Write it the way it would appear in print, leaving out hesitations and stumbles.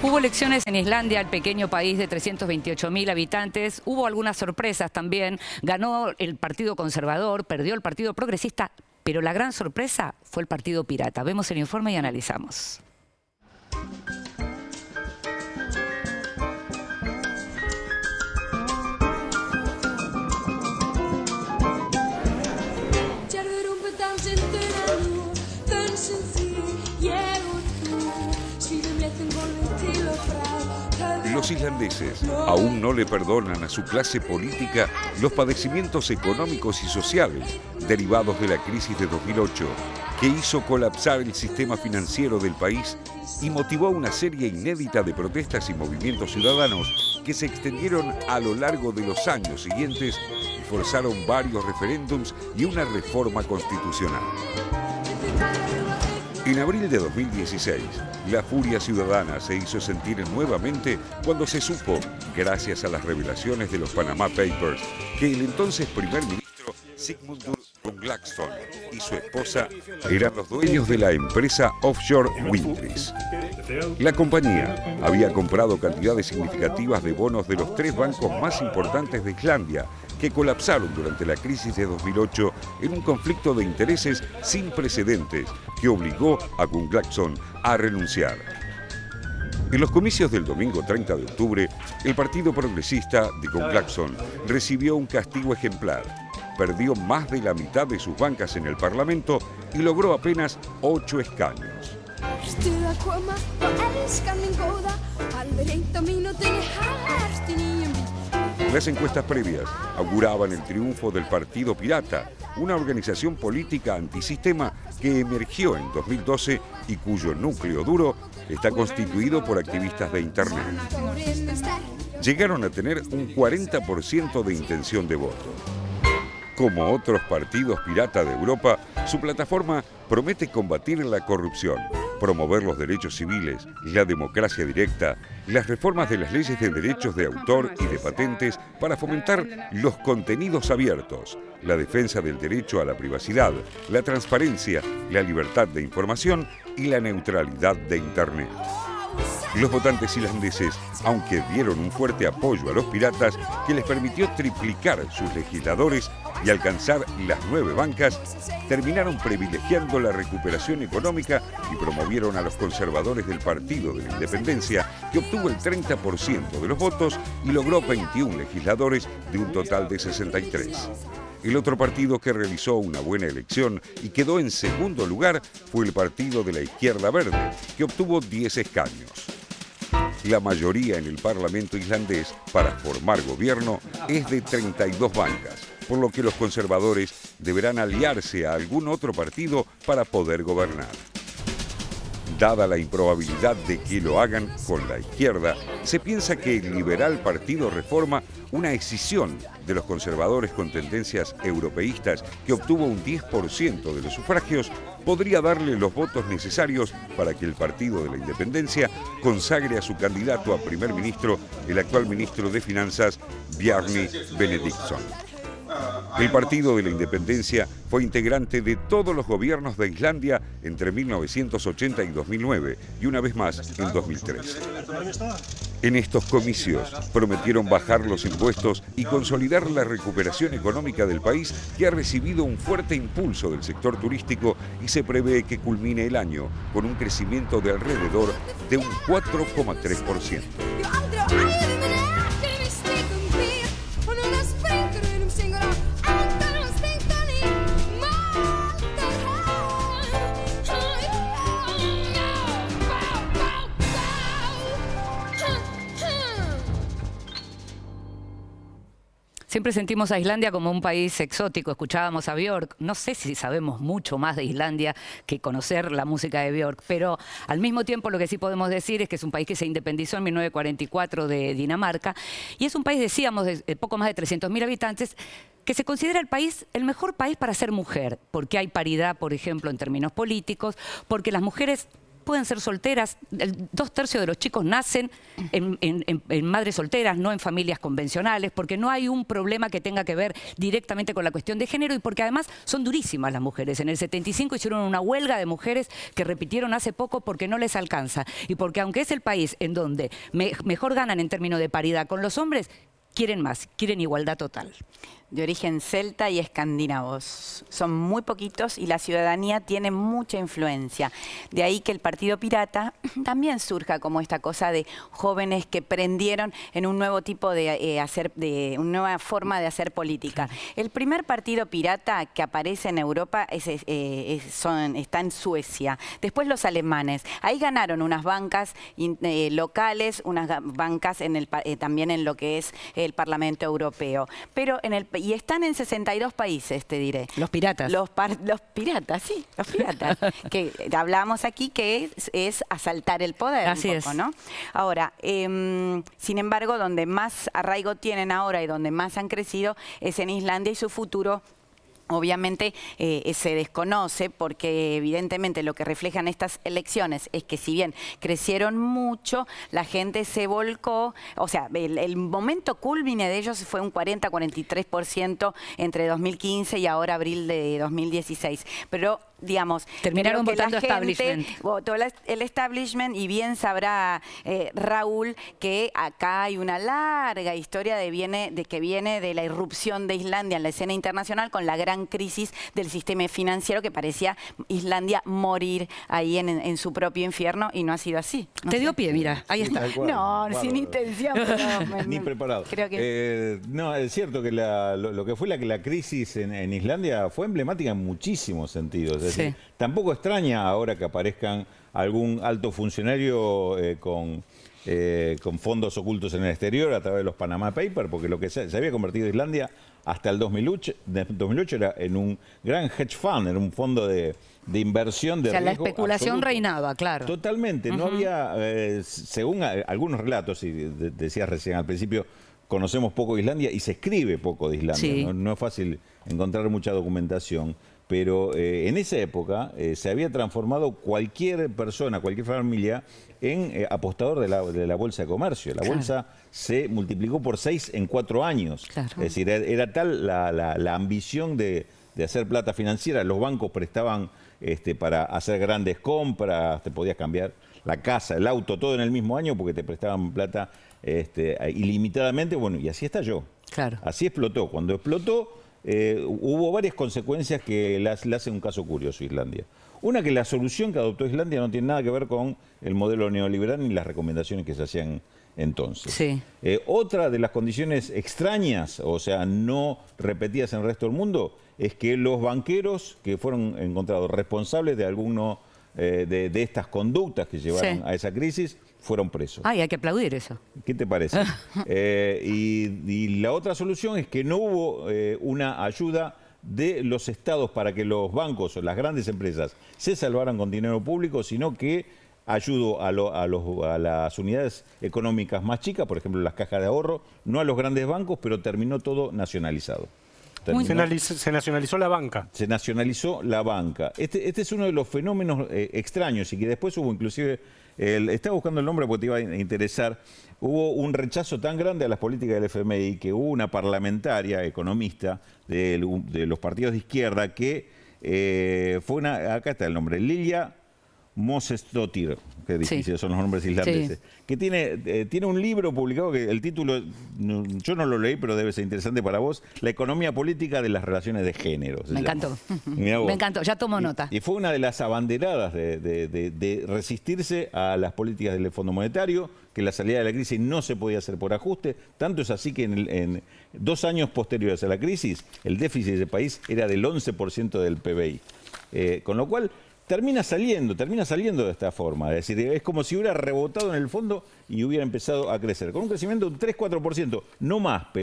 Hubo elecciones en Islandia, el pequeño país de 328.000 habitantes. Hubo algunas sorpresas también. Ganó el Partido Conservador, perdió el Partido Progresista, pero la gran sorpresa fue el Partido Pirata. Vemos el informe y analizamos. Los islandeses aún no le perdonan a su clase política los padecimientos económicos y sociales derivados de la crisis de 2008, que hizo colapsar el sistema financiero del país y motivó una serie inédita de protestas y movimientos ciudadanos que se extendieron a lo largo de los años siguientes y forzaron varios referéndums y una reforma constitucional. En abril de 2016, la furia ciudadana se hizo sentir nuevamente cuando se supo, gracias a las revelaciones de los Panama Papers, que el entonces primer ministro Sigmundur Gunnlaugsson y su esposa eran los dueños de la empresa offshore Wintris. La compañía había comprado cantidades significativas de bonos de los 3 bancos más importantes de Islandia, que colapsaron durante la crisis de 2008 en un conflicto de intereses sin precedentes que obligó a Gunnlaugsson a renunciar. En los comicios del domingo 30 de octubre, el Partido Progresista de Gunnlaugsson recibió un castigo ejemplar. Perdió más de la mitad de sus bancas en el Parlamento y logró apenas 8 escaños. Las encuestas previas auguraban el triunfo del Partido Pirata, una organización política antisistema que emergió en 2012 y cuyo núcleo duro está constituido por activistas de Internet. Llegaron a tener un 40% de intención de voto. Como otros partidos pirata de Europa, su plataforma promete combatir la corrupción, promover los derechos civiles, la democracia directa, las reformas de las leyes de derechos de autor y de patentes para fomentar los contenidos abiertos, la defensa del derecho a la privacidad, la transparencia, la libertad de información y la neutralidad de Internet. Los votantes islandeses, aunque dieron un fuerte apoyo a los piratas que les permitió triplicar sus legisladores y alcanzar las 9 bancas, terminaron privilegiando la recuperación económica y promovieron a los conservadores del Partido de la Independencia, que obtuvo el 30% de los votos y logró 21 legisladores de un total de 63. El otro partido que realizó una buena elección y quedó en segundo lugar fue el Partido de la Izquierda Verde, que obtuvo 10 escaños. La mayoría en el Parlamento islandés para formar gobierno es de 32 bancas, por lo que los conservadores deberán aliarse a algún otro partido para poder gobernar. Dada la improbabilidad de que lo hagan con la izquierda, se piensa que el liberal Partido Reforma, una escisión de los conservadores con tendencias europeístas que obtuvo un 10% de los sufragios, podría darle los votos necesarios para que el Partido de la Independencia consagre a su candidato a primer ministro, el actual ministro de Finanzas, Bjarni Benediktsson. El Partido de la Independencia fue integrante de todos los gobiernos de Islandia entre 1980 y 2009 y una vez más en 2003. En estos comicios prometieron bajar los impuestos y consolidar la recuperación económica del país, que ha recibido un fuerte impulso del sector turístico y se prevé que culmine el año con un crecimiento de alrededor de un 4,3%. Siempre sentimos a Islandia como un país exótico. Escuchábamos a Björk. No sé si sabemos mucho más de Islandia que conocer la música de Björk, pero al mismo tiempo lo que sí podemos decir es que es un país que se independizó en 1944 de Dinamarca y es un país, decíamos, de poco más de 300.000 habitantes, que se considera el mejor país para ser mujer, porque hay paridad, por ejemplo, en términos políticos, porque las mujeres pueden ser solteras. 2/3 de los chicos nacen en madres solteras, no en familias convencionales, porque no hay un problema que tenga que ver directamente con la cuestión de género y porque además son durísimas las mujeres. En el 75 hicieron una huelga de mujeres que repitieron hace poco porque no les alcanza y porque aunque es el país en donde mejor ganan en términos de paridad con los hombres, quieren más, quieren igualdad total. De origen celta y escandinavos. Son muy poquitos y la ciudadanía tiene mucha influencia. De ahí que el Partido Pirata también surja como esta cosa de jóvenes que prendieron en un nuevo tipo de una nueva forma de hacer política. El primer partido pirata que aparece en Europa está en Suecia. Después los alemanes. Ahí ganaron unas bancas locales, unas bancas también en lo que es el Parlamento Europeo. Pero y están en 62 países, te diré. Los piratas. Los piratas, sí, los piratas. Que hablamos aquí que es asaltar el poder. Así un poco, es. ¿no? Ahora, sin embargo, donde más arraigo tienen ahora y donde más han crecido es en Islandia y su futuro obviamente se desconoce porque evidentemente lo que reflejan estas elecciones es que si bien crecieron mucho, la gente se volcó, o sea, el momento culmine de ellos fue un 40-43% entre 2015 y ahora abril de 2016. Pero digamos, terminaron creo que votando establishment. Votó el establishment y bien sabrá Raúl que acá hay una larga historia que viene de la irrupción de Islandia en la escena internacional con la gran crisis del sistema financiero que parecía Islandia morir ahí en su propio infierno y no ha sido así. No Te sé. dio pie, mira, ahí está. No, sin intención. Pero Ni preparado. Creo que... no, es cierto que lo que fue la crisis en Islandia fue emblemática en muchísimos sentidos. Es decir, tampoco extraña ahora que aparezcan algún alto funcionario con fondos ocultos en el exterior a través de los Panama Papers, porque lo que se había convertido Islandia hasta el 2008 era en un gran hedge fund, en un fondo de inversión de riesgo. La especulación absoluto. reinaba, claro. Totalmente. No había, según algunos relatos, y decías recién al principio, conocemos poco de Islandia y se escribe poco de Islandia. Sí. No es fácil encontrar mucha documentación. Pero en esa época se había transformado cualquier persona, cualquier familia, en apostador de la Bolsa de Comercio. La bolsa se multiplicó por 6 en 4 años. Claro. Es decir, era tal la ambición de hacer plata financiera. Los bancos prestaban para hacer grandes compras, te podías cambiar la casa, el auto, todo en el mismo año porque te prestaban plata ilimitadamente. Bueno, y así estalló. Claro. Así explotó. Cuando explotó, hubo varias consecuencias que le hacen un caso curioso a Islandia. Una, que la solución que adoptó Islandia no tiene nada que ver con el modelo neoliberal ni las recomendaciones que se hacían entonces. Sí. Otra de las condiciones extrañas, o sea, no repetidas en el resto del mundo, es que los banqueros que fueron encontrados responsables de alguno de estas conductas que llevaron a esa crisis fueron presos. Ay, hay que aplaudir eso. ¿Qué te parece? Y la otra solución es que no hubo una ayuda de los estados para que los bancos o las grandes empresas se salvaran con dinero público, sino que ayudó a las unidades económicas más chicas, por ejemplo las cajas de ahorro, no a los grandes bancos, pero terminó todo nacionalizado. Se nacionalizó la banca. Se nacionalizó la banca. Este es uno de los fenómenos extraños y que después hubo inclusive, estaba buscando el nombre porque te iba a interesar, hubo un rechazo tan grande a las políticas del FMI que hubo una parlamentaria economista de los partidos de izquierda que fue acá está el nombre, Lilja Mósesdóttir, qué difíciles son los nombres islandeses, que tiene un libro publicado que el título, yo no lo leí, pero debe ser interesante para vos, La economía política de las relaciones de género. Me encantó. Me encantó, ya tomo nota. Y fue una de las abanderadas de resistirse a las políticas del Fondo Monetario, que la salida de la crisis no se podía hacer por ajuste. Tanto es así que en 2 años posteriores a la crisis, el déficit del país era del 11% del PBI. Con lo cual, termina saliendo de esta forma. Es decir, es como si hubiera rebotado en el fondo y hubiera empezado a crecer. Con un crecimiento de un 3-4%, no más.